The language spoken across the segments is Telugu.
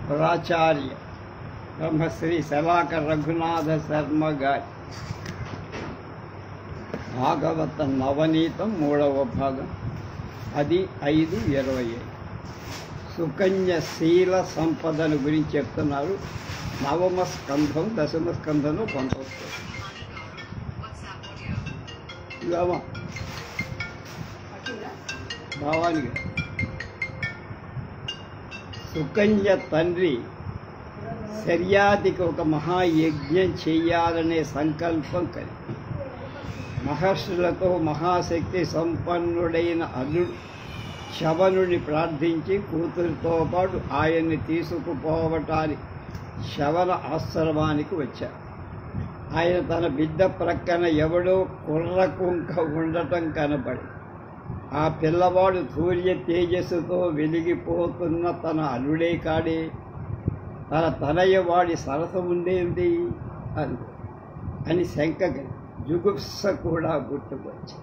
ప్రాచార్య బ్రహ్మశ్రీ శలాక రఘునాథ శర్మ గారి భాగవత నవనీతం 3వ భాగం 10:5:25 సుకన్య శీల సంపదను గురించి చెప్తున్నారు. 9వ స్కంధం 10వ స్కంధంలో పంపొస్తుంది. భావానికి సుకన్య తండ్రి శర్యాదికి ఒక మహాయజ్ఞం చెయ్యాలనే సంకల్పం కలిగి మహర్షులతో మహాశక్తి సంపన్నుడైన అల్లుడు శవనుని ప్రార్థించి కూతురితో పాటు ఆయన్ని తీసుకుపోవటానికి శవన ఆశ్రమానికి వచ్చారు. ఆయన తన బిడ్డ ప్రక్కన ఎవడో కుర్రకుంక ఉండటం కనపడి ఆ పిల్లవాడు సూర్య తేజస్సుతో వెలిగిపోతున్న తన అల్లుడే కాడే, తన తనయ్యవాడి సరసం ఉండేది అని శంకకి జుగుప్స కూడా గుర్తుకొచ్చి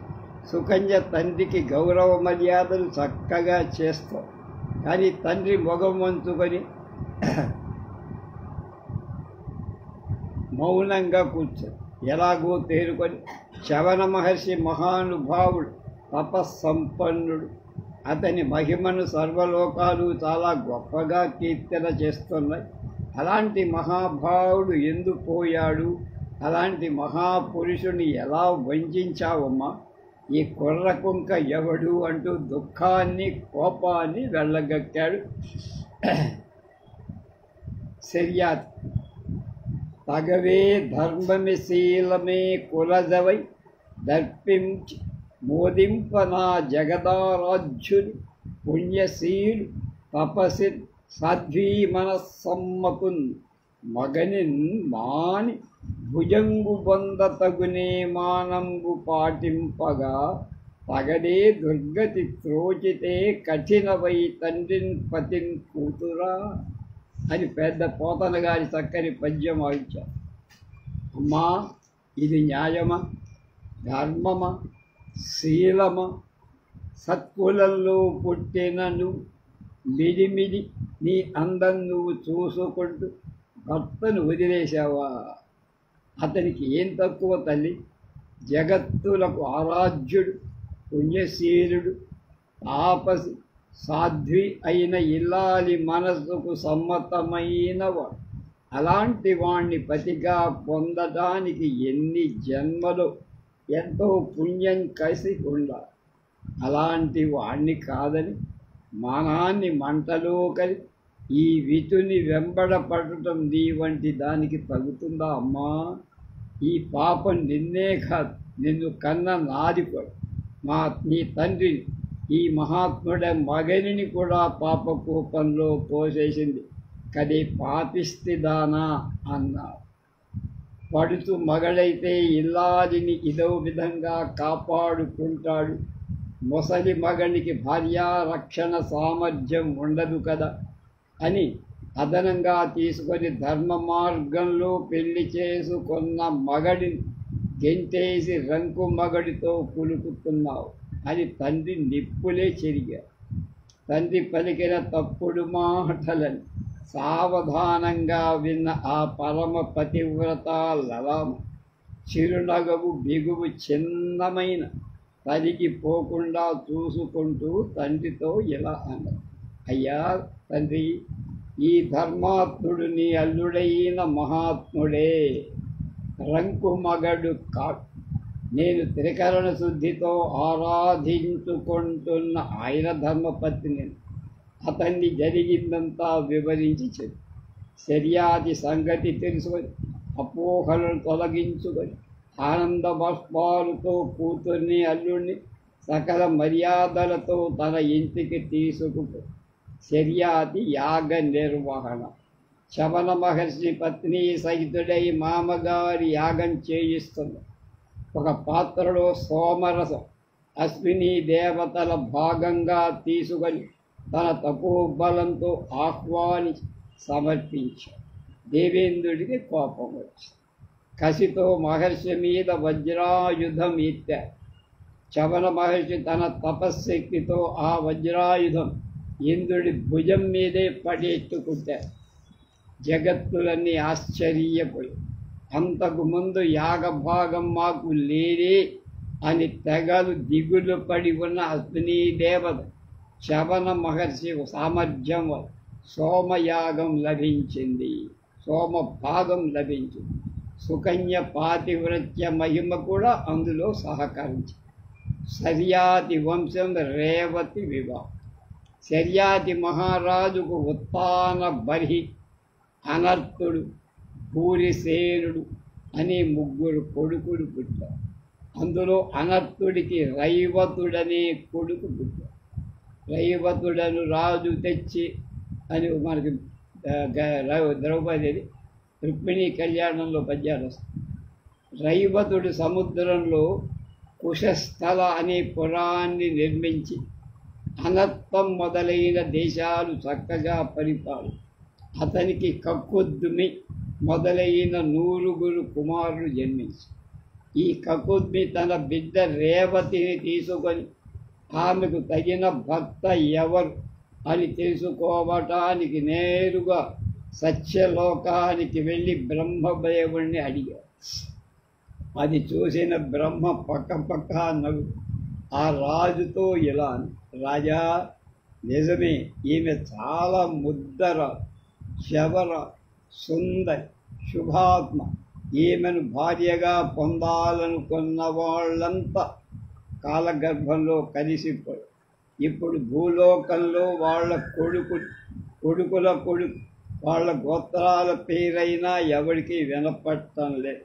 సుకన్య తండ్రికి గౌరవ మర్యాదలు చక్కగా చేస్తాం. కానీ తండ్రి మొగం వంచుకొని మౌనంగా కూర్చొని ఎలాగో తేరుకొని శవన మహర్షి మహానుభావుడు తపస్సంపన్నుడు, అతని మహిమను సర్వలోకాలు చాలా గొప్పగా కీర్తన చేస్తున్నాయి. అలాంటి మహాభావుడు ఎందుకు పోయాడు? అలాంటి మహాపురుషుని ఎలా వంచావమ్మా? ఈ కుర్రకుంక ఎవడు అంటూ దుఃఖాన్ని కోపాన్ని వెళ్ళగక్కాడు శర్యాతి. తగవే ధర్మమి శీలమే కులజవై దర్పించి మోదింపనా జగదారాధ్యుడు పుణ్యశీలు తపసి సాధ్వీ మనస్సమ్మకున్ మగనిన్ మాని భుజంగు బొంద తగునే మానంబు పాటింపగా తగదే దుర్గతి త్రోచితే కఠినవై తండ్రిన్ పతిన్ కూతురా అని పెద్ద పోతన గారి చక్కని పద్యం ఆవించారు. అమ్మా, ఇది న్యాయమా, ధర్మమా, శీలమా? సత్కులంలో పుట్టిన నువ్వు మిడిమిడి నీ అందం నువ్వు చూసుకుంటూ భర్తను వదిలేశావా? అతనికి ఏం తక్కువ తల్లి? జగత్తులకు ఆరాధ్యుడు, పుణ్యశీలుడు, తాపసి, సాధ్వి అయిన ఇల్లాలి మనస్సుకు సమ్మతమైనవాడు. అలాంటి వాణ్ణి పతిగా పొందడానికి ఎన్ని జన్మలో ఎంతో పుణ్యం కలిసి ఉండాలి. అలాంటి వాణ్ణి కాదని మానాన్ని మంటలో కలిపి ఈ వితుని వెంబడపడటం నీ వంటి దానికి తగుతుందా అమ్మా? ఈ పాపం నిన్నే కాదు, నిన్ను కన్న నాది కూడా, నీ తండ్రిని, ఈ మహాత్ముడ మగనిని కూడా పాపకూపంలో పోసేసింది కదే పాపిస్తిదానా అన్నారు. పడుతూ మగడైతే ఇల్లాదిని ఇదో విధంగా కాపాడుకుంటాడు. ముసలి మగనికి భార్యారక్షణ సామర్థ్యం ఉండదు కదా అని అదనంగా తీసుకొని ధర్మ మార్గంలో పెళ్లి చేసుకున్న మగడిని గెంటేసి రంకు మగడితో కులుకుతున్నావు అని తండ్రి నిప్పులే చెరిగారు. తండ్రి పలికిన తప్పుడు మాటలని సావధానంగా విన్న ఆ పరమ పతివ్రత లలామ చిరునగవు బిగువు చిన్నమైన తరిగిపోకుండా చూసుకుంటూ తండ్రితో ఇలా అన్నారు. అయ్యా తండ్రి, ఈ ధర్మాత్ముడు నీ అల్లుడైన మహాత్ముడే, రంకు మగడు కాడు. నేను త్రికరణ శుద్ధితో ఆరాధించుకుంటున్న ఆయన ధర్మపత్నిని. అతన్ని జరిగిందంతా వివరించి చెప్పి శర్యాది సంగతి తెలుసుకొని అపోహలను తొలగించుకొని ఆనంద బాష్పాలతో కూతుర్ని అల్లుడిని సకల మర్యాదలతో తన ఇంటికి తీసుకుపో శర్యాది యాగ నిర్వహణ. శవన మహర్షి పత్ని సహితుడై మామగారి యాగం చేయిస్తుంది. ఒక పాత్రలో సోమరసం అశ్విని దేవతల భాగంగా తీసుకొని తన తపోబలంతో ఆహ్వానించి సమర్పించాడు. దేవేంద్రుడికి కోపం వచ్చింది. కసితో మహర్షి మీద వజ్రాయుధం ఎత్తాడు. చవన మహర్షి తన తపశ్శక్తితో ఆ వజ్రాయుధం ఇంద్రుడి భుజం మీదే పడేట్టుకుంటారు. జగత్తులన్నీ ఆశ్చర్యపోయి, అంతకు ముందు యాగభాగం మాకు లేదే అని తెగలు దిగులు పడి ఉన్న అగ్ని దేవత శవన మహర్షి సామర్థ్యం వల్ల సోమయాగం లభించింది, సోమభాగం లభించింది. సుకన్య పాతివ్రత్య మహిమ కూడా అందులో సహకరించింది. శర్యాతి వంశం రేవతి వివాహం. శర్యాతి మహారాజుకు ఉత్తాన బర్హి, అనర్తుడు, భూరిసేనుడు అనే 3 కొడుకులు పుట్టారు. అందులో అనర్తుడికి రైవతుడనే కొడుకు పుట్టాడు. రైవతుడను రాజు తెచ్చి అని మనకి ద్రౌపది రుక్మిణీ కళ్యాణంలో పద్యాలు వస్తాయి. రైవతుడు సముద్రంలో కుశస్థల అనే పురాన్ని నిర్మించి అనత్తం మొదలైన దేశాలు చక్కగా పరిపాలి. అతనికి కకుద్మి మొదలైన 9 కుమారులు జన్మించి, ఈ కకుద్మి తన బిడ్డ రేవతిని తీసుకొని ఆమెకు తగిన భర్త ఎవరు అని తెలుసుకోవటానికి నేరుగా సత్యలోకానికి వెళ్ళి బ్రహ్మదేవుణ్ణి అడిగారు. అది చూసిన బ్రహ్మ పక్క నవ్వు ఆ రాజుతో ఇలా అని, రాజా, నిజమే, ఈమె చాలా ముద్దర, శవర, సుందరి, శుభాత్మ. ఈమెను భార్యగా పొందాలనుకున్న వాళ్ళంతా కాలగర్భంలో కలిసిపోయి ఇప్పుడు భూలోకంలో వాళ్ళ కొడుకుల కొడుకు వాళ్ళ గోత్రాల పేరైనా ఎవరికి వినపడటం లేదు.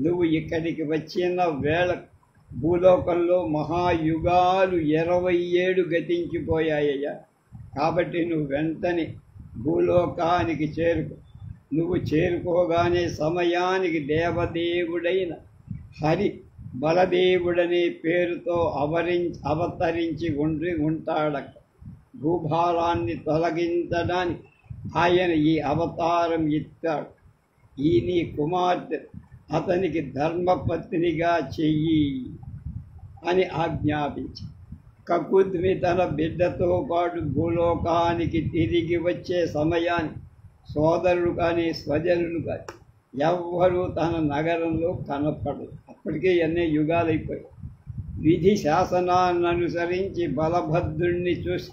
నువ్వు ఇక్కడికి వచ్చిన వేళ భూలోకంలో మహాయుగాలు 27 గతించిపోయాయ్యా. కాబట్టి నువ్వు వెంటనే భూలోకానికి చేరుకో. నువ్వు చేరుకోగానే సమయానికి దేవదేవుడైన హరి బలదేవుడనే పేరుతో అవతరించి ఉంటాడక. భూభారాన్ని తొలగించడానికి ఆయన ఈ అవతారం ఎత్తాడు. ఈ నీ కుమార్తె అతనికి ధర్మపత్నిగా చెయ్యి అని ఆజ్ఞాపించి, కకుద్మి తన బిడ్డతో పాటు భూలోకానికి తిరిగి వచ్చే సమయాన్ని సోదరుడు కానీ స్వజనుడు కానీ ఎవ్వరూ తన నగరంలో కనపడదు. అప్పటికే ఎన్నో యుగాలైపోయాయి. విధి శాసనాన్ని అనుసరించి బలభద్రుణ్ణి చూసి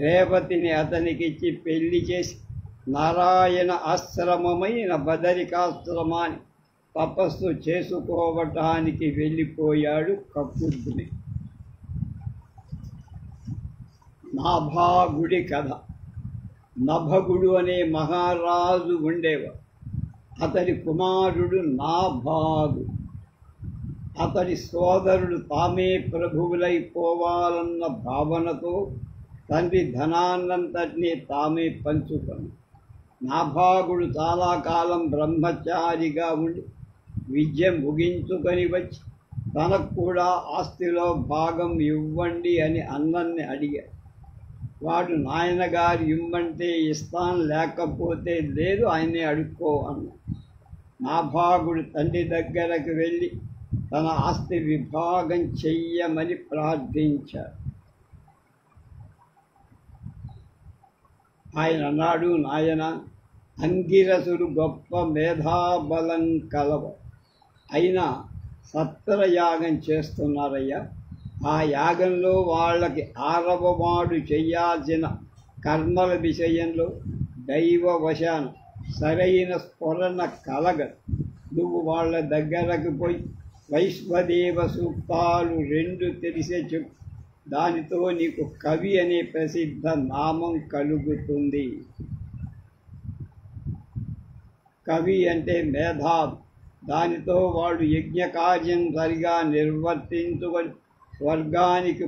రేవతిని అతనికిచ్చి పెళ్లి చేసి నారాయణ ఆశ్రమమైన బదరికాశ్రమాన్ని తపస్సు చేసుకోవటానికి వెళ్ళిపోయాడు కకుద్మి. నాభాగుడి కథ. నభగుడు అనే మహారాజు ఉండేవాడు. అతడి కుమారుడు నాభాగు. అతడి సోదరుడు తామే ప్రభువులైపోవాలన్న భావనతో తండ్రి ధనాన్నంతటినీ తామే పంచుకొని నాభాగుడు చాలా కాలం బ్రహ్మచారిగా ఉండి విద్య ముగించుకొని వచ్చి తనకు కూడా ఆస్తిలో భాగం ఇవ్వండి అని అన్నన్ని అడిగాడు. వాడు నాయనగారు ఇమ్మంటే ఇస్తాను, లేకపోతే లేదు, ఆయన్ని అడుక్కో అన్న. నాభాగుడు తండ్రి దగ్గరకు వెళ్ళి తన ఆస్తి విభాగం చెయ్యమని ప్రార్థించాడు. ఆయన అన్నాడు, నాయన, అంగిరసుడు గొప్ప మేధాబలం కలవ, అయినా సత్రయాగం చేస్తున్నారయ్యా. ఆ యాగంలో వాళ్ళకి 6వ వాడు చెయ్యాల్సిన కర్మల విషయంలో దైవవశాన సరైన స్ఫురణ కలగదు. నువ్వు వాళ్ళ దగ్గరకు పోయి వైశ్వదేవ సూక్తాలు 2 తెలిసే చెప్పు. దానితో నీకు కవి అనే ప్రసిద్ధ నామం కలుగుతుంది. కవి అంటే మేధావి. దానితో వాడు యజ్ఞకార్యం సరిగా నిర్వర్తించుకొని స్వర్గానికి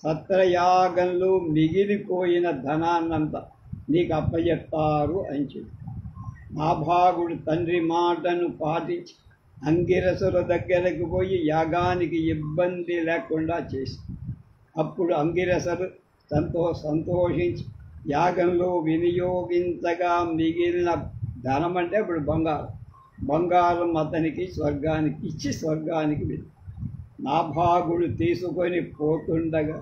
సత్రయాగంలో మిగిలిపోయిన ధనాన్నంతా నీకు అప్పచెప్తారు అని చెప్పి నాభాగుడు తండ్రి మాటను పాటించి అంగిరసుల దగ్గరకు పోయి యాగానికి ఇబ్బంది లేకుండా చేసి అప్పుడు అంగిరసులు సంతోషించి యాగంలో వినియోగించగా మిగిలిన ధనం అంటే ఇప్పుడు బంగారం అతనికి స్వర్గానికి ఇచ్చి స్వర్గానికి వెళ్ళి నాభాగుడు తీసుకొని పోతుండగా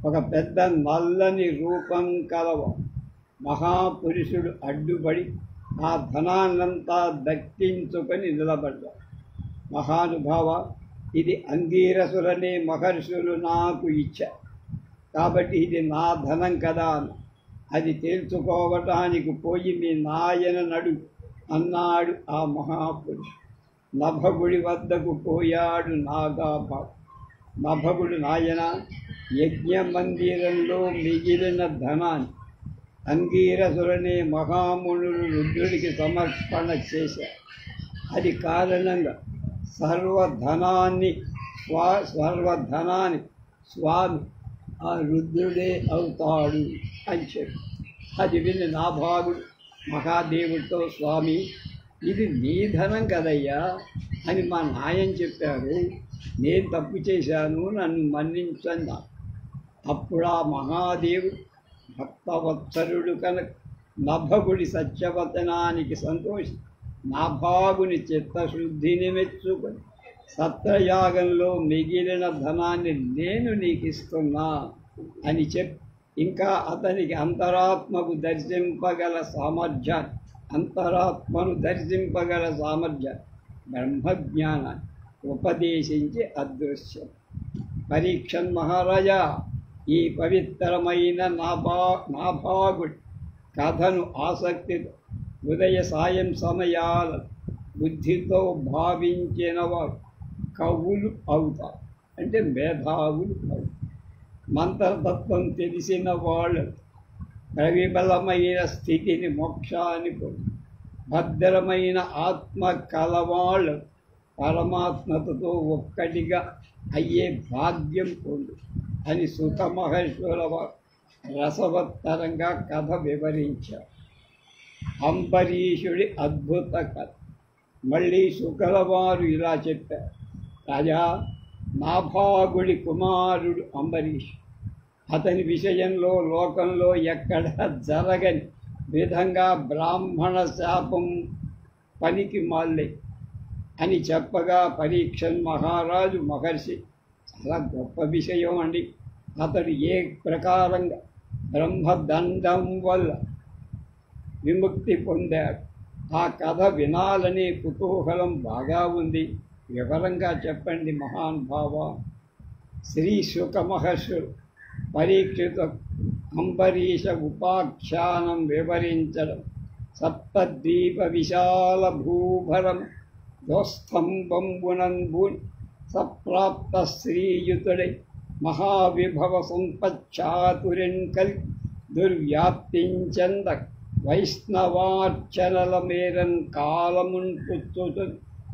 ఒక పెద్ద నల్లని రూపం కలవ మహాపురుషుడు అడ్డుపడి ఆ ధనాన్నంతా దక్కించుకొని నిలబడ్డాడు. మహానుభావ, ఇది అంగీరసులనే మహర్షులు నాకు ఇచ్చారు కాబట్టి ఇది నా ధనం కదా అని. అది తేల్చుకోవటానికి పోయి మీ నాయన నడు అన్నాడు ఆ మహాపురుషుడు. నభగుడి వద్దకు పోయాడు నాగాభాగు. నభగుడు, నాయన, యజ్ఞ మందిరంలో మిగిలిన ధనాన్ని అంగీరసులనే మహామునులు రుద్రుడికి సమర్పణ చేశారు. అది కారణంగా సర్వధనాన్ని స్వామి ఆ రుద్రుడే అవుతాడు అని చెప్పి అది విని నాభాగుడు మహాదేవుడితో, స్వామి, ఇది నీ ధనం కదయ్యా అని మా నాయన చెప్పారు, నేను తప్పు చేశాను, నన్ను మన్నించండి. అప్పుడు ఆ మహాదేవుడు భక్తవత్సరుడు కనుక నభగుడి సత్యవచనానికి సంతోషి నాభాగుని చిత్తశుద్ధిని మెచ్చుకొని సత్రయాగంలో మిగిలిన ధనాన్ని నేను నీకు ఇస్తున్నా అని చెప్పి ఇంకా అతనికి అంతరాత్మను దర్శింపగల సామర్థ్యాన్ని బ్రహ్మజ్ఞానాన్ని ఉపదేశించి అదృశ్యం. పరీక్షన్ మహారాజా, ఈ పవిత్రమైన నాభాగుడి కథను ఆసక్తితో ఉదయ సాయం సమయాల బుద్ధితో భావించిన వారు కవులు అవుతారు, అంటే మేధావులు అవుతారు. మంత్రతత్వం తెలిసిన వాళ్ళు ప్రవిబలమైన స్థితిని, మోక్షాన్ని పొంది భద్రమైన ఆత్మ కలవాళ్ళు పరమాత్మతో ఒక్కటిగా అయ్యే భాగ్యం పొందు అని సుఖ మహేశ్వర వారు రసవత్తరంగా కథ వివరించారు. అంబరీషుడి అద్భుత కథ. మళ్ళీ శుకల వారు ఇలా చెప్పారు, రాజా, నాభాగుడి కుమారుడు అంబరీష్. అతని విషయంలో లోకంలో ఎక్కడ జరగని విధంగా బ్రాహ్మణ శాపం పనికి మాల్లే అని చెప్పగా పరీక్షన్ మహారాజు మహర్షి, చాలా గొప్ప విషయం అండి, అతడు ఏ ప్రకారంగా బ్రహ్మదండం వల్ల విముక్తి పొందాడు, ఆ కథ వినాలనే కుతూహలం బాగా ఉంది, వివరంగా చెప్పండి మహానుభావ. శ్రీ శుక మహర్షులు పరీక్షిత అంబరీష ఉపాఖ్యానం వివరించడం, సప్తద్వీప విశాల భూభరం దోస్తంబంబునంబూని సప్రాప్త శ్రీయుతుడై మహావిభవ సంపచ్చాతురిన్ కలి దుర్వ్యాప్తించంద వైష్ణవార్చనల మేరన్ కాలమున్ పుచ్చుతు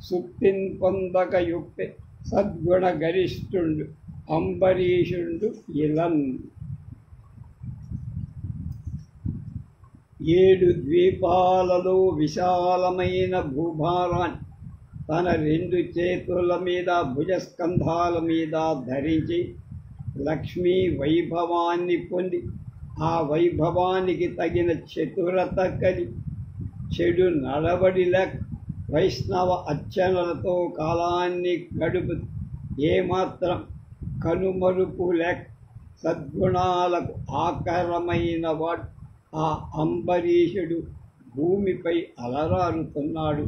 సుక్తిన్ పొందక యుక్తి సద్గుణ గరిష్ఠుండు అంబరీషుండు ఇలన్. 7 ద్వీపాలలో విశాలమైన భూభారాన్ని తన 2 చేతుల మీద భుజస్కంధాల మీద ధరించి లక్ష్మీ వైభవాన్ని పొంది ఆ వైభవానికి తగిన చతురత కలి చెడు నడవడిల వైష్ణవ అర్చనలతో కాలాన్ని గడుపు ఏమాత్రం కనుమరుపు లేక సద్గుణాలకు ఆకరమైన వాడు ఆ అంబరీషుడు భూమిపై అలరారుతున్నాడు.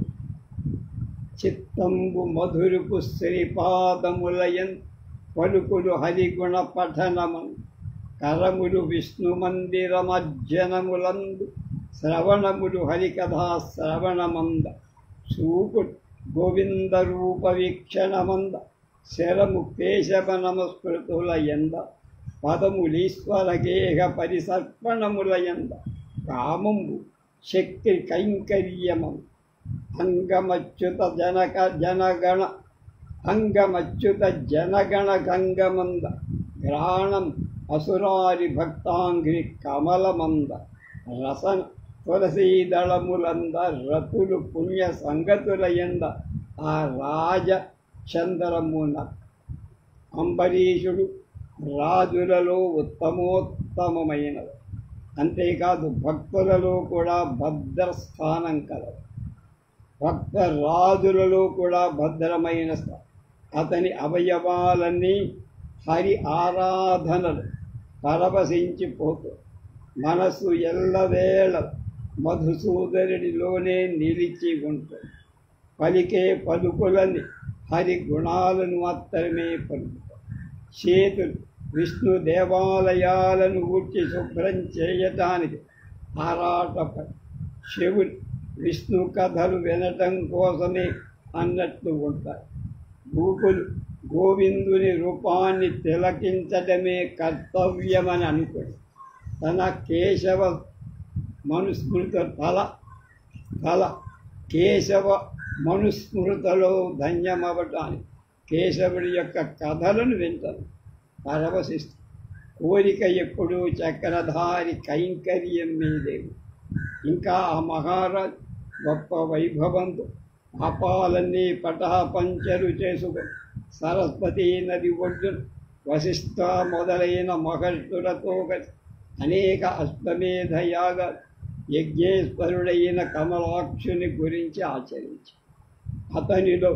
చిత్తంబు మధురుపు శ్రీపాదములయన్ పలుకులు హరిగుణ పఠనమన్ కరములు విష్ణు మందిరమర్జనములందు శ్రవణములు హరికథా శ్రవణమంద చూపు గోవింద రూప వీక్షణమంద శరము కేశవ నమస్కృతుల ఎంద పదములీశ్వర గేహ పరిసర్పణముల ఎంద కామంబు శక్తి కైంకర్యమం అంగమచ్యుత జనగణ గంగమంద గ్రాణం అసురారి భక్తాంగ్రి కమలమంద రసన తులసీదళములంద రతులు పుణ్య సంగతుల ఎంద ఆ రాజ చంద్రమున అంబరీషుడు రాజులలో ఉత్తమోత్తమైనది. అంతేకాదు భక్తులలో కూడా భద్రస్థానం కలదు. భక్త రాజులలో కూడా భద్రమైన స్థానం. అతని అవయవాలన్నీ హరి ఆరాధనలు పరవశించిపోతూ మనస్సు ఎల్లవేళ మధుసూదరుడిలోనే నిలిచి ఉంటుంది. పలికే పలుకులని హరి గుణాలను మాత్రమే పలుకుతాయి. చేతులు విష్ణు దేవాలయాలను ఊడ్చి శుభ్రం చేయటానికి ఆరాటపడి, చెవులు విష్ణు కథలు వినటం కోసమే అన్నట్లు ఉంటాయి. గూకులు గోవిందుని రూపాన్ని తిలకించటమే కర్తవ్యమని అనుకుని తన కేశవ మనుస్మృత తల కేశవ మనుస్మృతలో ధన్యమవటానికి కేశవుడి యొక్క కథలను వింటారు, పరవశిస్తూ. కోరిక ఎప్పుడూ చక్రధారి కైంకర్యం మీదే. ఇంకా ఆ మహారాజ్ గొప్ప వైభవంతో పాపాలన్నీ పటాపంచలు చేసుకొని సరస్వతీ నది ఒడ్డున వశిష్ఠ మొదలైన మహర్షులతో కలిసి అనేక అశ్వమేధ యాగాలు యజ్ఞేశ్వరుడైన కమలాక్షుని గురించి ఆచరించి అతనిలో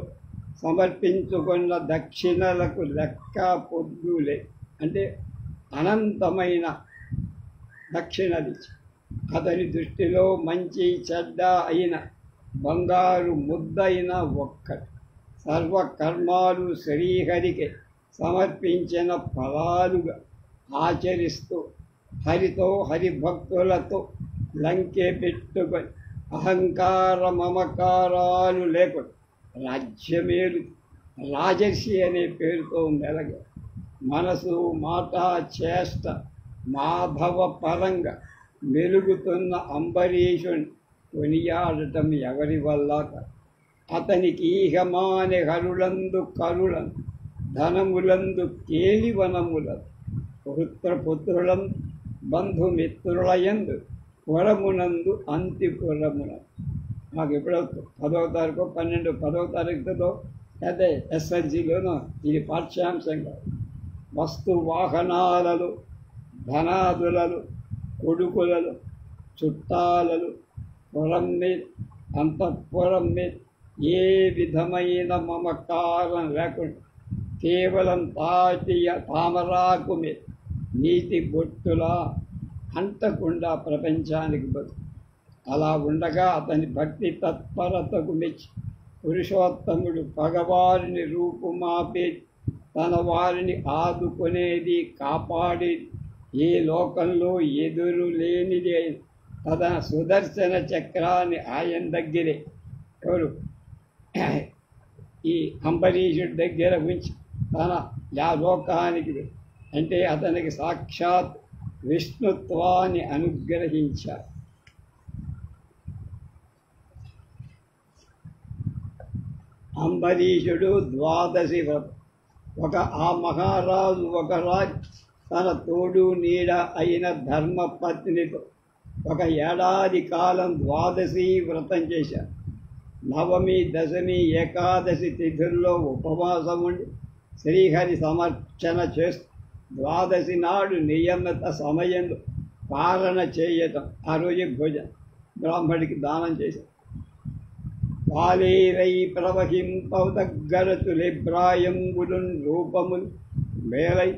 సమర్పించుకున్న దక్షిణలకు లెక్క పొద్దులే. అంటే అనంతమైన దక్షిణలిచ్చి అతని దృష్టిలో మంచి చెడ్డ అయిన బంగారు ముద్దైన ఒక్కటి. సర్వకర్మాలు శ్రీహరికి సమర్పించిన ఫలాలుగా ఆచరిస్తూ హరితో హరిభక్తులతో లంకె పెట్టుకొని అహంకార మమకారాలు లేకుండా రాజ్యమేలు రాజర్షి అనే పేరుతో మెలగ మనసు మాట చేష్ట మాధవ పరంగా మెలుగుతున్న అంబరీషుని కొనియాడటం ఎవరి వల్ల కాదు. అతనికి ఈహమాని హరులందు కరులను ధనములందు కేలివనములను పుత్రపుత్రులందు బంధుమిత్రులయందు పురమునందు అంతిపురమునందు. మాకు ఎప్పుడో 10వ తారీఖు 10వ తారీఖుతో అదే ఎస్ఎల్జీలోనూ ఇది పాఠ్యాంశంగా వస్తు వాహనాలలో ధనాదులలో కొడుకులలో చుట్టాలలో పురం మీద అంతఃపురం మీద ఏ విధమైన మమకారం లేకుండా కేవలం తామరాకు మీద నీతి బొట్టులా అంటకుండా ప్రపంచానికి బతుకు. అలా ఉండగా అతని భక్తి తత్పరతకు మెచ్చి పురుషోత్తముడు పగవారిని రూపుమాపే తన వారిని ఆదుకునేది కాపాడేది ఏ లోకంలో ఎదురు లేనిది తన సుదర్శన చక్రాన్ని ఆయన దగ్గరే ఎవరు ఈ అంబరీషుడి దగ్గర ఉంచి తన లోకానికి అంటే అతనికి సాక్షాత్ విష్ణుత్వాన్ని అనుగ్రహించారు. అంబరీషుడు ద్వాదశి వ్రతం. ఆ మహారాజు ఒక రాజు తన తోడు నీడ అయిన ధర్మపత్నితో 1 ఏడాది కాలం ద్వాదశి వ్రతం చేశారు. నవమి, దశమి, ఏకాదశి తిథుల్లో ఉపవాసం ఉండి శ్రీహరి సమర్చన చేస్తూ ద్వాదశి నాడు నియమిత సమయంలో పాలన చేయటం, ఆ రోజు భోజనం బ్రాహ్మడికి దానం చేశారు. పాలేరై ప్రవహింపదగ్గరతులిబ్రాయంబులున్ రూపములు మేలై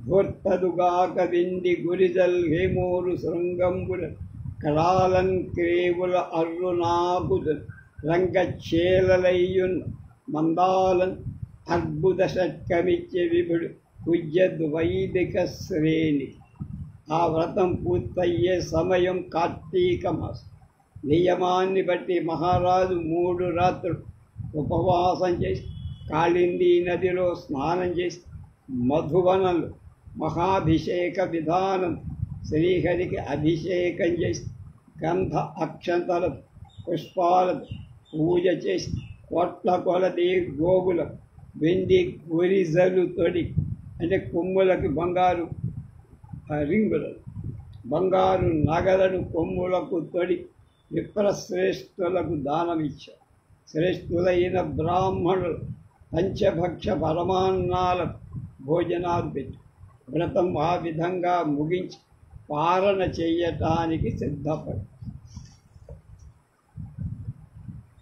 ధూర్తదుగాక విండి గురిజల్ హేమూరు శృంగంబుల కళాలన్ క్రేవుల అర్రునాబుదు రంగచేలలయ్యున్ మందాలన్ అద్భుత షట్కమిచ్చే విభుడు పూజ్యద్ వైదిక శ్రేణి. ఆ వ్రతం పూర్తయ్యే సమయం కార్తీక మాసం. నియమాన్ని బట్టి మహారాజు 3 రాత్రులు ఉపవాసం చేసి కాళిందీ నదిలో స్నానం చేసి మధువనంలో మహాభిషేక విధానం శ్రీహరికి అభిషేకం చేసి గంధ అక్షంతలతో పుష్పాలతో పూజ చేసి కోట్ల కొలది గోగుల వెండి గురిజలు తొడి అంటే కొమ్ములకి బంగారు రింగులను బంగారు నగలను కొమ్ములకు తొడి విప్రశ్రేష్ఠులకు దానమిచ్చారు. శ్రేష్ఠులైన బ్రాహ్మణులు పంచభక్ష పరమాన్నాలకు భోజనాలు పెట్టి వ్రతం ఆ విధంగా ముగించి పాలన చేయటానికి సిద్ధపడి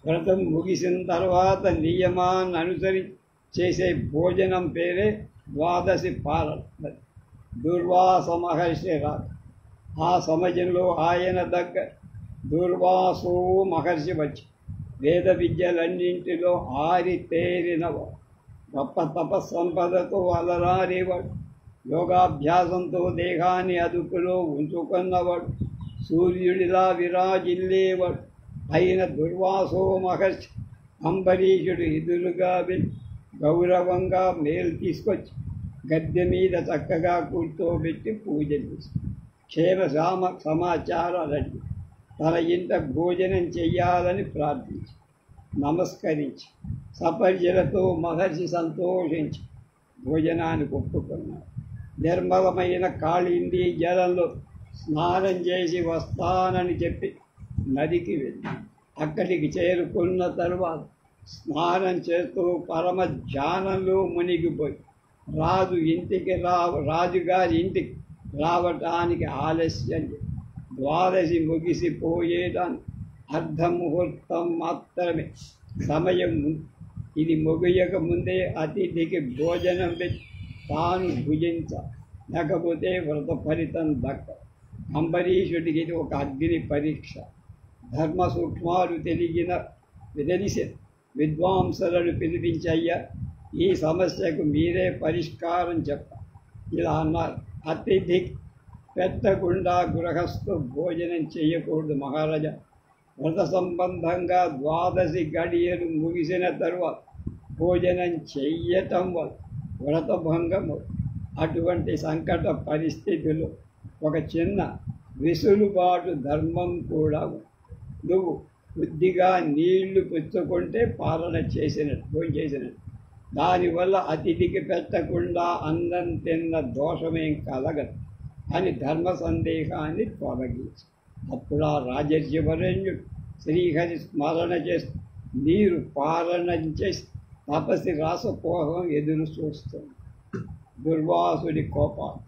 వ్రతం ముగిసిన తర్వాత నియమాన్ని అనుసరించి చేసే భోజనం పేరే ద్వాదశి పాలన. దుర్వాస మహర్షి రాక ఆ సమయంలో ఆయన దగ్గర దుర్వాసో మహర్షి వచ్చి వేద విద్యలన్నింటిలో ఆరితేరినవాడు, గొప్ప తపస్సంపదతో అలరారేవాడు, యోగాభ్యాసంతో దేహాన్ని అదుపులో ఉంచుకున్నవాడు, సూర్యుడిలా విరాజిల్లేవాడు అయిన దుర్వాసో మహర్షి అంబరీషుడు ఎదురుగా వెళ్ళి గౌరవంగా మేలు తీసుకొచ్చి గద్దె మీద చక్కగా కూర్చోబెట్టి పూజలు చేసి క్షేమ సమాచారాలన్నీ తన ఇంట భోజనం చెయ్యాలని ప్రార్థించి నమస్కరించి సపర్యలతో మహర్షి సంతోషించి భోజనానికి ఒప్పుకున్నాడు. నిర్మలమైన కాళింది జలంలో స్నానం చేసి వస్తానని చెప్పి నదికి వెళ్ళి అక్కడికి చేరుకున్న తరువాత స్నానం చేస్తూ పరమ ధ్యానంలో మునిగిపోయి రాజుగారి ఇంటికి రావటానికి ఆలస్యం. ద్వాదశి ముగిసిపోయేదాన్ని అర్ధముహూర్తం మాత్రమే సమయం ఉంది. ఇది ముగియక ముందే అతిథికి భోజనం పెట్టి తాను భుజించాలి, లేకపోతే వ్రత ఫలితం దక్క. అంబరీషుడికి ఇది ఒక అగ్ని పరీక్ష. ధర్మ సూక్ష్మాలు తెలిసి విద్వాంసులను పిలిపించయ్యా, ఈ సమస్యకు మీరే పరిష్కారం చెప్పాలి. ఇలా అన్నారు. అతిథికి పెట్టకుండా గృహస్థు భోజనం చేయకూడదు మహారాజా. వ్రత సంబంధంగా ద్వాదశి గడియలు ముగిసిన తరువాత భోజనం చెయ్యటం వల్ల వ్రతభంగము. అటువంటి సంకట పరిస్థితులు ఒక చిన్న విసులుబాటు ధర్మం కూడా. నువ్వు బుద్ధిగా నీళ్లు పుచ్చుకుంటే పాలన చేసినట్టు భోజనం చేసినట్టు. దానివల్ల అతిథికి పెట్టకుండా అన్నం తిన్న దోషమేం కలగదు అని ధర్మ సందేహాన్ని తొలగించి అప్పుడు ఆ రాజర్షివరేణ్యుడు శ్రీహరి స్మరణ చేసి నీరు పాలన చేసి తపస్సి రాసపోహం ఎదురు చూస్తుంది. దుర్వాసుడి కోపాలు.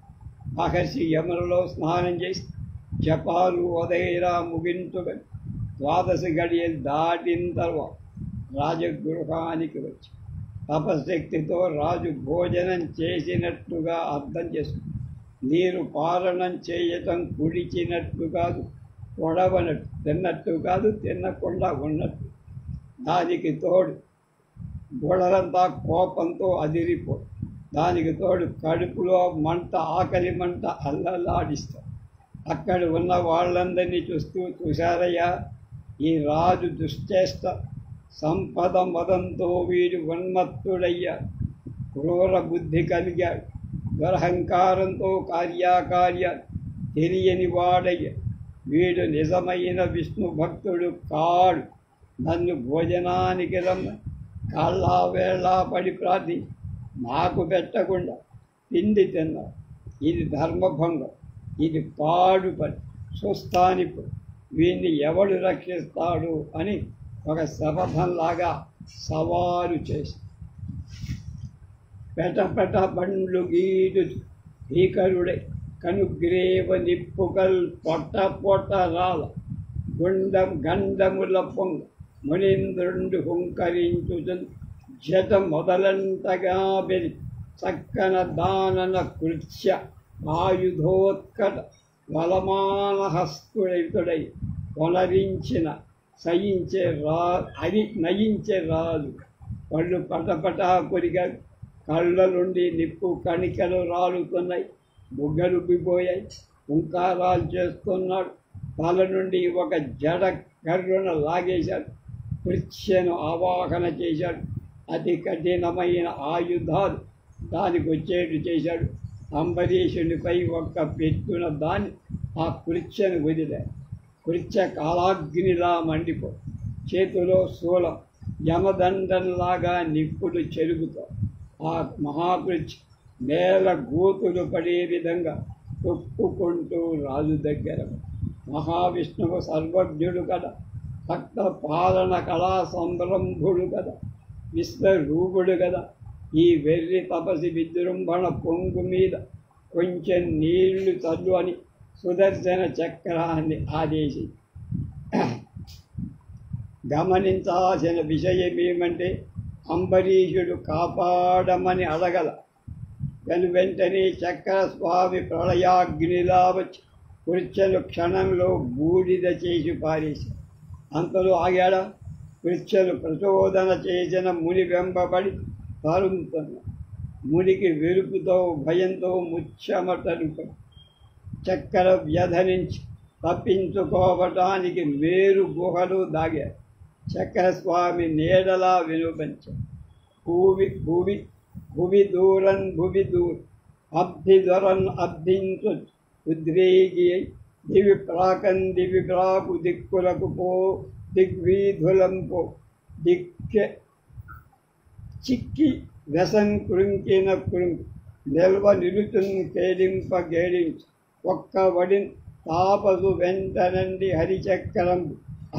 మహర్షి యమునలో స్నానం చేసి జపాలు ఉదయరా ముగించుకొని ద్వాదశి గడియలు దాటిన తర్వాత రాజగృహానికి వచ్చి తపశక్తితో రాజు భోజనం చేసినట్టుగా అర్థం చేసుకుంది. నీరు పాలనం చేయటం కుడిచినట్టు కాదు, పొడవనట్టు, తిన్నట్టు కాదు, తినకుండా ఉన్నట్టు. దానికి తోడు గోడలంతా కోపంతో అదిరిపో. దానికి తోడు కడుపులో మంట, ఆకలి మంట అల్లలాడిస్తారు. అక్కడ ఉన్న వాళ్ళందరినీ చూశారయ్యా, ఈ రాజు దుశ్చేష్ట సంపద మదంతో వీడు ఉన్మత్తుడయ్యా, క్రూర బుద్ధి కలిగాడు, దురహంకారంతో కార్యాకార్యాలు తెలియని వాడయ్యా. వీడు నిజమైన విష్ణు భక్తుడు కాడు. నన్ను భోజనానికి రమ్మ కాళ్ళా వేళ్ళా పడి ప్రార్థించి నాకు పెట్టకుండా తిండి తిన్నా. ఇది ధర్మభంగం, ఇది పాడు పని, సుస్థానిపు. వీడిని ఎవడు రక్షిస్తాడు అని ఒక శపథంలాగా సవాలు చేసి పెటపెట బండ్లు గీడు భీకరుడై కనుగ్రేవ నిప్పుకల్ పొట్ట పొట్ట రాల గండముల పొంగ మునీంద్రుండు హుంకరించు జత మొదలంతగా బెరి చక్కన దానన కృత్య ఆయుధోత్కట బలమానహస్తుడై కొనరించిన నయించే రాజు. పళ్ళు పటపటా కొరిగా, కళ్ళ నుండి నిప్పు కణికలు రాలుతున్నాయి, బుగ్గలుబ్బిపోయాయి, హుంకారాలు చేస్తున్నాడు. తల నుండి ఒక జడ కర్రున లాగేశాడు, కృత్యను ఆవాహన చేశాడు. అతి కఠినమైన ఆయుధాలు దానికి వచ్చేట్టు చేశాడు. అంబరీషునిపై ఒక్క పెట్టున దాన్ని ఆ కృత్యను వదిలాడు. కృత్య కాలాగ్నిలా మండిపో, చేతిలో శూలం యమదండంలాగా నిప్పులు చెరుగుతాం. ఆ మహాకృత్య నేల గోతులు పడే విధంగా తొక్కుకుంటూ రాజు దగ్గర. మహావిష్ణువు సర్వజ్ఞుడు కదా, భక్త పాలన కళా సంరంభుడు కదా, విశ్వరూపుడు కదా. ఈ వెర్రి తపసి విజృంభణ పొంగు మీద కొంచెం నీళ్లు చల్లు అని సుదర్శన చక్రాన్ని ఆదేశించి గమనించాల్సిన విషయం ఏమంటే, అంబరీషుడు కాపాడమని అడగల. వెంటనే చక్రస్వామి ప్రళయాగ్నిలా వచ్చి కృత్యలు క్షణంలో బూడిద చేసి పారేసి. అంతలో ఆగాడా? కృత్యలు ప్రచోదన చేసిన ముని వెంబడి తరుముతున్న మునికి వెలుపుతో భయంతో ముచ్చమటలు చక్కెర వ్యధ నుంచి తప్పించుకోవటానికి మేరు గుహలు దాగారు. చక్ర స్వామి నీడలా వినుపించారు. భువి దూరం అబ్ధిధరన్ అబ్ధించు ఉద్రేగి దివి ప్రాకన్ దివి ప్రాకు దిక్కులకు పో దిగ్వీధులం పో దిక్కె చిక్కి వ్యసన్ కృంకిన కృంకి నిల్వ నిలుచున్ కేడింప గేడించు ఒక్క వడిన్ తాపసు వెంటనండి హరిచక్రం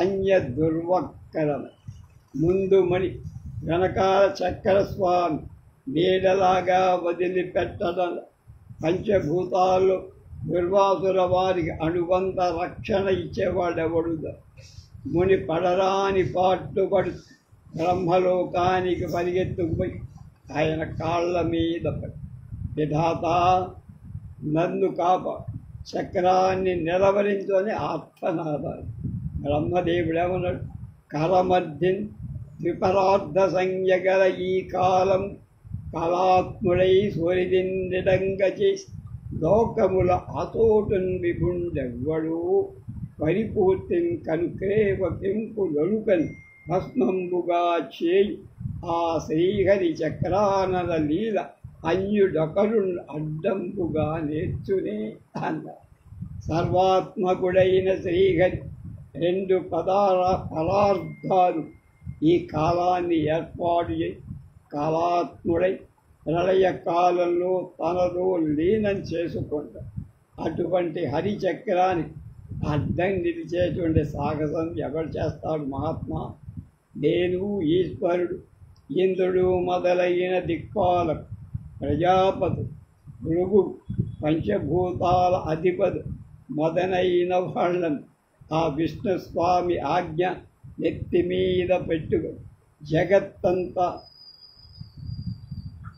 అన్య దుర్వక్కరం. ముందు మణి వెనకాల చక్ర స్వామి నీడలాగా వదిలిపెట్టడం. పంచభూతాలు దుర్వాసుల వారికి అనుబంధ రక్షణ ఇచ్చేవాడెవడుదా? ముని పడరాని పాటుపడు బ్రహ్మలోకానికి పరిగెత్తుకుపోయి ఆయన కాళ్ళ మీద పడి, విధాత నన్ను కాపాడు, చక్రాన్ని నిలవరించని ఆత్మనాదాలు. బ్రహ్మదేవుడేమన్నాడు? కరమధ్యన్ విపరార్థ సంజ్ఞగల ఈ కాలం కళాత్ముడై సూర్యుడిడంగ చేసి లోకముల అతోటున్ విభుండెవ్వడు పరిపూర్తిని కనుక్రేవ పెంపులొలుకని భస్మంబుగా చేయి ఆ శ్రీహరి చక్రానల లీల అన్యుడొకరు అడ్డంపుగా నేర్చునే అన్న. సర్వాత్మకుడైన శ్రీహరి రెండు పదార్థాలు ఈ కాలాన్ని ఏర్పాటు చేసి కాలాత్ముడై ప్రళయ కాలంలో తనలో లీనం చేసుకుంటాడు. అటువంటి హరిచక్రానికి అడ్డం నిలిచేటువంటి సాహసం ఎవరు చేస్తాడు మహాత్మా? నేను ఈశ్వరుడు, ఇంద్రుడు మొదలైన దిక్పాలకు, ప్రజాపతి, భృగు, పంచభూతాల అధిపతి మొదలైన వాళ్ళను ఆ విష్ణుస్వామి ఆజ్ఞ నెత్తి మీద పెట్టుకొని జగత్తంతా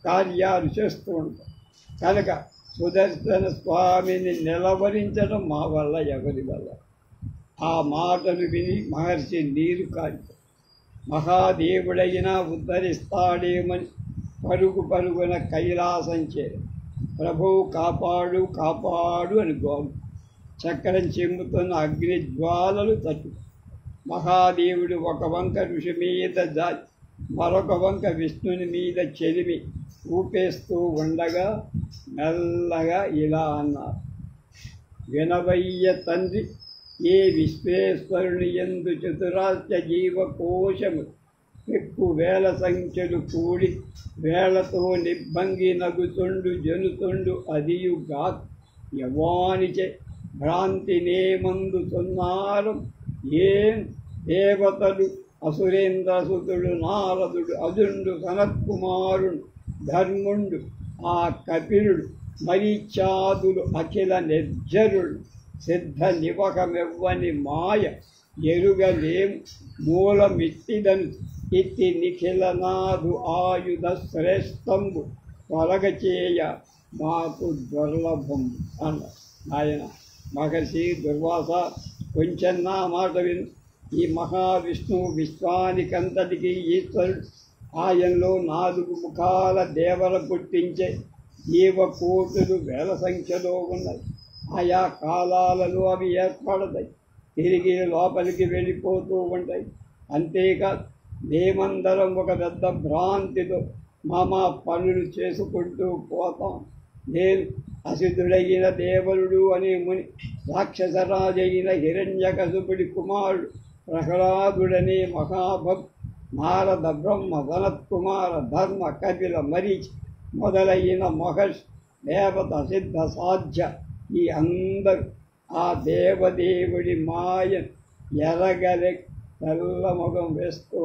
కార్యాలు చేస్తూ ఉంటాం. కనుక సుదర్శన స్వామిని నిలవరించడం మా వల్ల ఎవరి వల్ల? ఆ మాటలు విని మహర్షి నీరు కాల్చారు. మహాదేవుడైనా ఉద్ధరిస్తాడేమని పరుగున కైలాసం చేరు. ప్రభువు కాపాడు కాపాడు అని గోలు. చక్రం చెంగుతున్న అగ్నిజ్వాలలు తట్టు. మహాదేవుడు ఒక వంక ఋషి మీద జారి మరొక వంక విష్ణుని మీద చెలిమి ఊపేస్తూ ఉండగా మెల్లగా ఇలా అన్నారు: వినవయ్య తండ్రి, ఏ విశ్వేశ్వరుని యందు చతురాస్య జీవకోశము ఎక్కువ వేల సంఖ్యలు కూడి వేళతో నిబ్బంగి నగుతుండు జనుతుండు అదియుగా యవానిచే భ్రాంతి నేమందుతున్నారు. ఏం దేవతలు, అసురేంద్రసుతుడు, నారదుడు, అజుండు, సనత్కుమారుడు, ధర్ముండు, ఆ కపిలుడు, మరీచాదులు, అఖిల నిర్జరుడు, సిద్ధ నివకమెవ్వని మాయ ఎరుగలేం మూలమిట్టిదను ఇట్టి నిఖిలనాథు ఆయుధ శ్రేష్టంబు తొలగచేయ మాకు దుర్లభం అన్న. ఆయన మహర్షి దుర్వాస, కొంచెం నా మాట విను. ఈ మహావిష్ణువు విశ్వానికంతటికి ఈశ్వరుడు. ఆయనలో 4 ముఖాల దేవర పుట్టించే జీవకోటులు వేల సంఖ్యలో ఉన్నాయి. ఆయా కాలాలలో అవి ఏర్పడతాయి, తిరిగి లోపలికి వెళ్ళిపోతూ ఉంటాయి. అంతేకాదు, మేమందరం ఒక పెద్ద భ్రాంతితో మా పనులు చేసుకుంటూ పోతాం. నేను అసిద్ధుడైన దేవరుడు అనే ముని, రాక్షసరాజైన హిరణ్యకశిపుడి కుమారుడు ప్రహ్లాదుడనే మహాభక్తు, నారద, బ్రహ్మ, సనత్కుమార, ధర్మ, కపిల, మరీచి మొదలైన మహర్షి, దేవత, సిద్ధ, సాధ్య ఈ అందరూ ఆ దేవదేవుడి మాయ ఎరగలే తెల్లముఖం వేస్తూ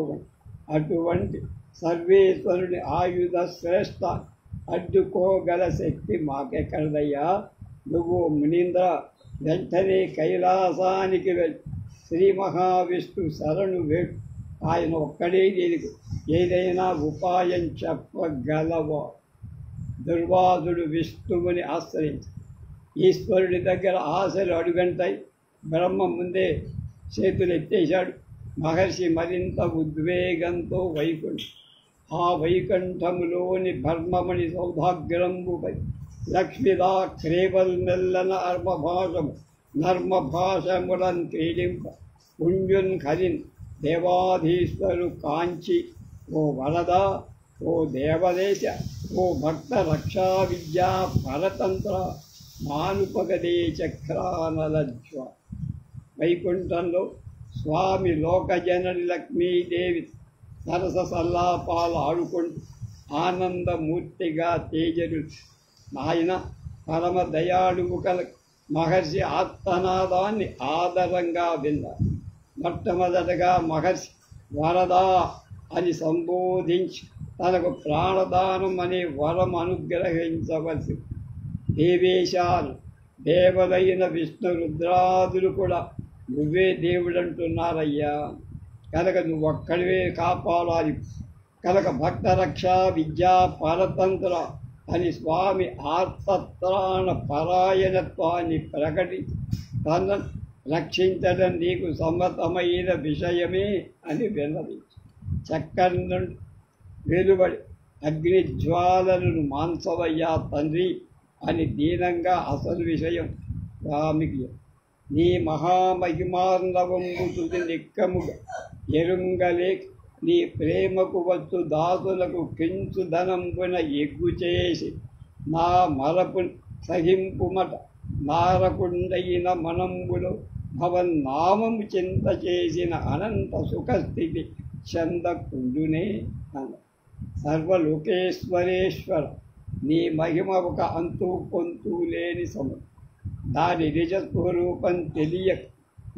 అటువంటి సర్వేశ్వరుని ఆయుధ శ్రేష్ట అడ్డుకోగల శక్తి మాకెక్కడదయ్యా? నువ్వు మునీంద్ర వెంటనే కైలాసానికి వెళ్ళి శ్రీ మహావిష్ణు శరణు వేడు. ఆయన ఒక్కడే దీనికి ఏదైనా ఉపాయం చెప్పగలవో. దుర్వాసుడు విష్ణువుని ఆశ్రయించి ఈశ్వరుడి దగ్గర ఆశలు అడుగంటాయి. బ్రహ్మ ముందే చేతులు ఎత్తేశాడు. మహర్షి మరింత ఉద్వేగంతో ఆ వైకుంఠములోని భర్మమణి సౌభాగ్యంబుపై లక్ష్మిదా క్రేవల్ మెల్లన నర్మభాషములను క్రీడింప పుణ్యున్ ఖరిన్ దేవాధీశ్వరు కాంచి ఓ వరద, ఓ దేవదేశ, ఓ భక్త రక్షా విద్యా పరతంత్ర మానుపగదే చక్రానలజ్వ. వైకుంఠంలో స్వామి లోకజనని లక్ష్మీదేవి సరస సల్లాపాలు ఆడుకుంటూ ఆనందమూర్తిగా తేజరు. నాయన పరమ దయాళువు కల మహర్షి ఆత్మనాదాన్ని ఆదరంగా విన్నారు. మొట్టమొదటగా మహర్షి వరదా అని సంబోధించి తనకు ప్రాణదానం అనే వరం అనుగ్రహించవలసి. దేవేశాలు దేవదైన విష్ణు రుద్రాదులు కూడా నువ్వే దేవుడంటున్నారయ్యా, కనుక నువ్వు ఒక్కడివే కాపాడాలి. కనుక భక్త రక్షా విద్యా పరతంత్ర అని స్వామి ఆర్తత్రాణ పరాయణత్వాన్ని ప్రకటించి తనను రక్షించడం నీకు సమ్మతమైన విషయమే అని విన్నవించి చక్కని నుండి వెలువడి అగ్నిజ్వాలను మాంసవయ్యా తండ్రి అని దీనంగా అసలు విషయం స్వామికి నీ మహామహిమార్ణవంబు తుది నిక్కముగా ఎరుంగలేక నీ ప్రేమకు వచ్చు దాసులకు కించు ధనంబున ఎగ్గు చేసి నా మరపు సహింపుమట నారకుండైన మనంబులో భవన్నామము చింత చేసిన అనంత సుఖస్థితి చందకుండునే అన్న. సర్వలోకేశ్వరేశ్వర నీ మహిమ ఒక అంతు పొంతు లేని సమయం. దాని నిజస్వరూపం తెలియక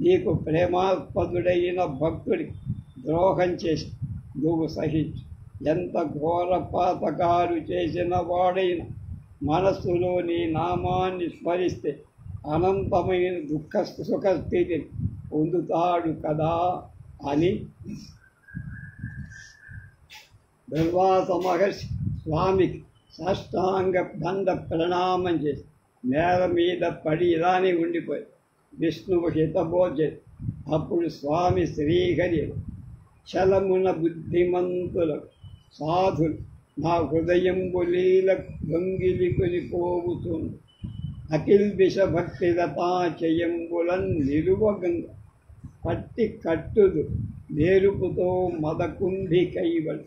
నీకు ప్రేమాస్పదుడైన భక్తుడికి ద్రోహం చేసి నువ్వు సహించు. ఎంత ఘోర పాతకాలు చేసిన వాడైన మనస్సులో నీ నామాన్ని స్మరిస్తే అనంతమైన సుఖస్థితిని పొందుతాడు కదా అని దుర్వాస మహర్షి స్వామికి సాష్టాంగ దండ ప్రణామం చేసి నేల మీద పడి ఇలానే ఉండిపోయి విష్ణువు హితబోధ. అప్పుడు స్వామి శ్రీహరి చలమున బుద్ధిమంతులకు సాధులు నా హృదయంబు లీలకు దొంగిలికొని పోవుతుంది. అఖిల్ విషభక్తి లతాచయంబులన్ నిలువగంగ పట్టి కట్టుదు నేరుపుతో మదకుంభి కైవల్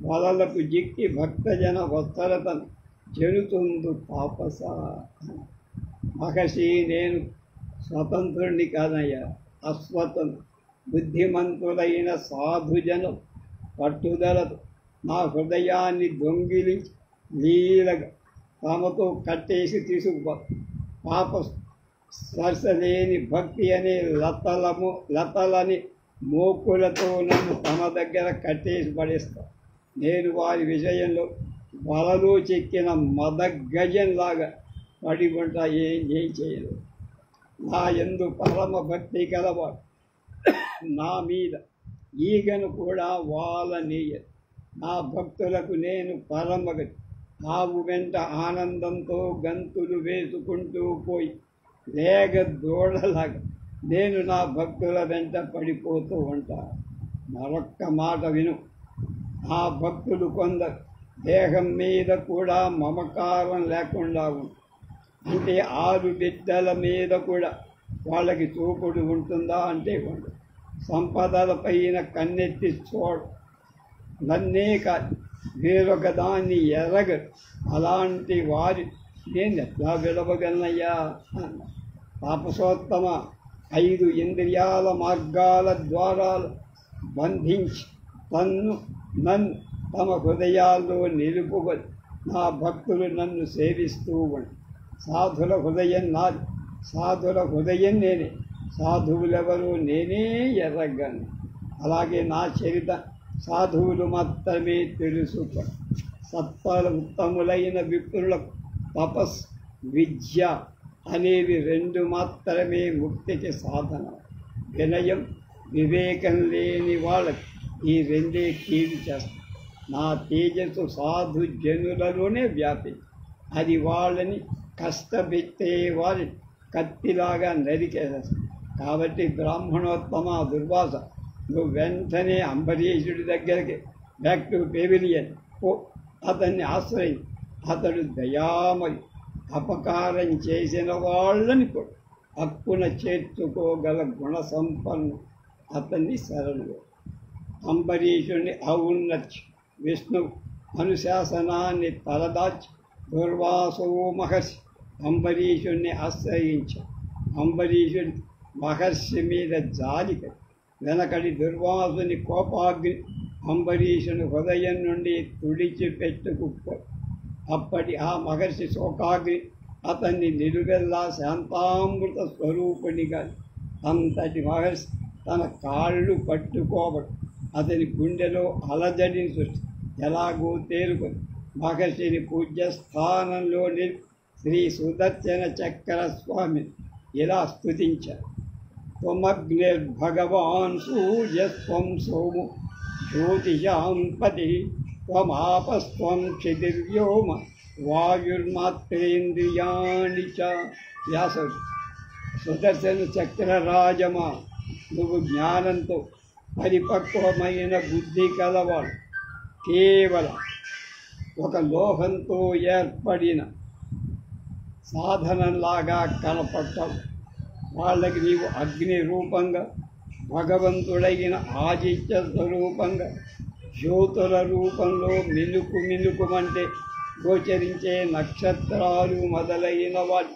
వలలకు జిక్కి భక్తజన వత్సరతను చెరుతుందు తాపస. మహర్షి నేను స్వతంత్రుణ్ణి కాదయ్యా, అస్వతంత్ర. బుద్ధిమంతులైన సాధుజనం పట్టుదలతో నా హృదయాన్ని దొంగిలించి లీలగా తమతో కట్టేసి తీసుకుపో. పాప స్పర్శలేని భక్తి అనే లతలని మోకులతో నన్ను తమ దగ్గర కట్టేసి పడేస్తా. నేను వారి విషయంలో వలలో చెక్కిన మదగజంలాగా పడి ఉంటా. ఏం చేయలేదు. నా యందు పరమ భక్తి కలవాడు నా మీద ఈగను కూడా వాలనీయదు. నా భక్తులకు నేను పరమగతి. ఆవు వెంట ఆనందంతో గంతులు వేసుకుంటూ పోయి లేగ దూడలాగా నేను నా భక్తుల వెంట పడిపోతూ ఉంటా. మరొక్క మాట విను. నా భక్తులు కొందరు దేహం మీద కూడా మమకారం లేకుండా ఉంది. అంటే 6 బిడ్డల మీద కూడా వాళ్ళకి చూపుడు ఉంటుందా అంటే ఉండదు. సంపదల పైన కన్నెత్తి చూడు. నన్నే కాదు వేరొక దాన్ని ఎరగరు. అలాంటి వారి నేను ఎట్లా విడవగలనయ్యా అన్న. తాపసోత్తమ 5 ఇంద్రియాల మార్గాల ద్వారాలు బంధించి నన్ను తమ హృదయాల్లో నిలుపుకొని నా భక్తులు నన్ను సేవిస్తూ ఉండి. సాధుల హృదయం నాది, సాధుల హృదయం నేనే, సాధువులెవరూ నేనే ఎర్రగాను. అలాగే నా చరిత సాధువులు మాత్రమే తెలుసుకో. సత్పర ఉత్తములైన విప్రులకు తపస్ విద్య అనేవి 2 మాత్రమే ముక్తికి సాధన. వినయం వివేకం లేని వాళ్ళకి ఈ 2 కీడు చేస్తాయి. నా తేజస్సు సాధు జనులలోనే వ్యాపించి అది వాళ్ళని కష్టపెట్టే వారి కత్తిలాగా నరికేసేస్తాడు. కాబట్టి బ్రాహ్మణోత్తమ దుర్వాస, నువ్వు వెంటనే అంబరీషుడి దగ్గరికి బ్యాక్ టు పెవిలియన్ పో, అతన్ని ఆశ్రయి. అతడు దయామయి, అపకారం చేసిన వాళ్ళని కూడా హక్కున చేర్చుకోగల గుణ సంపన్ను. అతన్ని శరణు. అంబరీషుని ఔన్నత్యం విష్ణువు అనుశాసనాన్ని తలదాచి దుర్వాసో మహర్షి అంబరీషుణ్ణి ఆశ్రయించాడు. అంబరీషుని మహర్షి మీద జాలిక వెనకడి దుర్వాసుని కోపాగ్ని అంబరీషుని హృదయం నుండి తుడిచిపెట్టుకుపో. అప్పటి ఆ మహర్షి శోకాగ్ని అతన్ని నిలువెల్లా శాంతామృత స్వరూపునిగా. అంతటి మహర్షి తన కాళ్ళు పట్టుకోబడు అతని గుండెలో అలజడిని సృష్టి ఎలాగో తేరుకొని మహర్షిని పూజ్యస్థానంలో శ్రీ సుదర్శన చక్ర స్వామిని ఇలా స్తుతించారు. త్వమగ్నిర్భగవాన్ సూర్యస్వం సోము జ్యోతిషాం పతి త్వమాపస్త్వం క్షితిర్వ్యోమ వాయుర్మాత్రేంద్రియాణి చ. వ్యాసుడు, సుదర్శన చక్ర రాజమా, నువ్వు జ్ఞానంతో పరిపక్వమైన బుద్ధి కలవాడు. కేవలం ఒక లోహంతో ఏర్పడిన సాధనంలాగా కనపడతావు. వాళ్ళకి నీవు అగ్ని రూపంగా, భగవంతుడైన ఆదిత్య స్వరూపంగా, జ్యోతుల రూపంలో మినుకుమంటే గోచరించే నక్షత్రాలు మొదలైన వాటి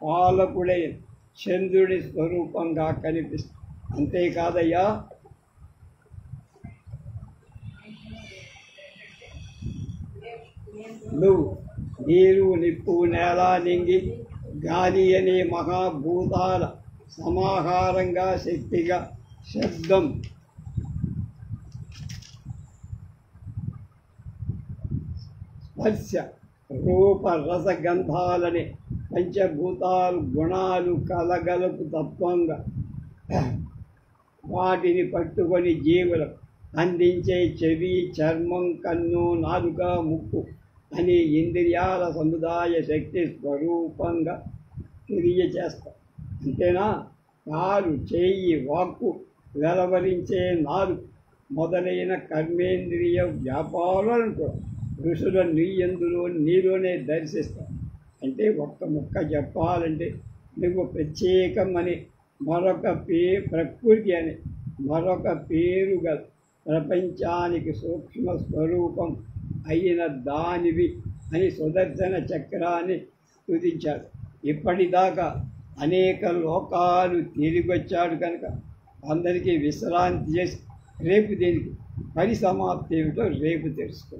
పాలకుడైన చంద్రుడి స్వరూపంగా కనిపిస్తుంది. అంతేకాదయ్యా, నువ్వు నీరు, నిప్పు, నేల, నింగి, గాలి అనే మహాభూతాల సమాహారంగా, శక్తిగా, శబ్దం, స్పర్శ, రూప, రసగంధాలనే పంచభూతాలు గుణాలు కలగలుపు తత్వంగా వాటిని పట్టుకొని జీవులకు అందించే చెవి, చర్మం, కన్ను, నాలుక, ముక్కు అని ఇంద్రియాల సముదాయ శక్తి స్వరూపంగా తెలియచేస్తాం. అంతేనా? కాలు, చెయ్యి, వాక్కు, వెలవరించే నాలుగు మొదలైన కర్మేంద్రియ వ్యాపారాలను కూడా ఋషుల నీలోనే దర్శిస్తాం. అంటే ఒక్క ముక్క చెప్పాలంటే నువ్వు ప్రత్యేకమని మరొక ప్రకృతి అని మరొక పేరు గల ప్రపంచానికి సూక్ష్మ స్వరూపం అయిన దానివి అని సుదర్శన చక్రాన్ని స్తుతించాడు. ఇప్పటిదాకా అనేక లోకాలు తిరిగొచ్చాడు కనుక అందరికీ విశ్రాంతి చేసి రేపు దీనికి పరిసమాప్తి ఏమిటో రేపు తెలుసుకో.